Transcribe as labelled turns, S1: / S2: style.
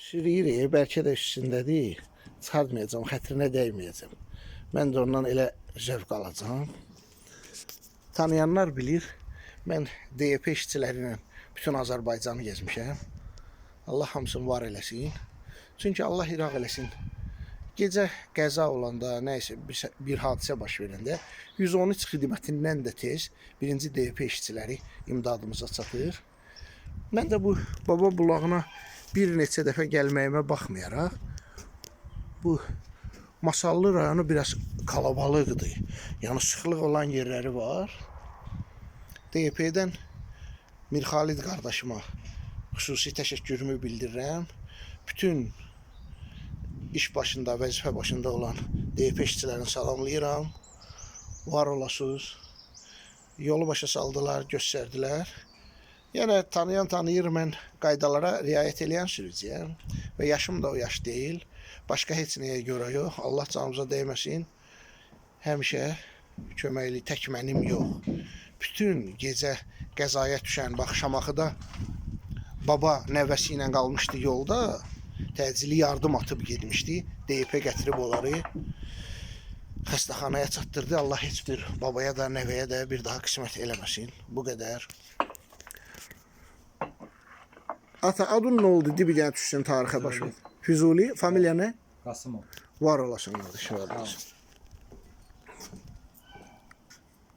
S1: Sürüyürük, bəlkə də üstündədir. Çıxartmayacam, xətrinə dəyməyəcəm. Mən də ondan elə zövq alacağam. Tanıyanlar bilir, mən DYP işçilərlə bütün Azərbaycanı gezmişəm. Allah hamısını var eləsin. Çünki Allah iraq eləsin. Gecə qəza olanda, nəysə bir hadisə baş verəndə 113 xidmətindən də tez birinci DYP işçiləri imdadımıza çatır. Mən də bu baba bulağına bir neçə dəfə gəlməyimə baxmayaraq, bu Masallı rayonu biraz kalabalıqdır. Yəni sıxlıq olan yerləri var. DYP-dən Mirxalid qardaşıma xüsusi təşəkkürümü bildirirəm. Bütün iş başında, vəzifə başında olan DYP işçilərini salamlayıram. Var olasınız. Yolu başa saldılar, göstərdilər. Yəni tanıyan tanıyır, mən qaydalara riayət edən sürücüyəm və yaşım da o yaş deyil. Başqa heç nəyə görə yox. Allah canımıza dəyməsin. Həmişə köməkli, tək mənim yox. Bütün gecə qəzaya düşən, bax Şamaxıda baba nəvəsi ilə qalmışdı yolda. Təcili yardım atıb getmişdi. DYP gətirib onları xəstəxanaya çatdırdı. Allah heç bir babaya da, nəvəyə də bir daha qismət eləməsin. Bu qədər. Ata, adın nə oldu? Bir dənə düşsün tarixə başım. Füzuli, familiya nə?
S2: Qasımov.
S1: Var olasın qardaş, var olasın.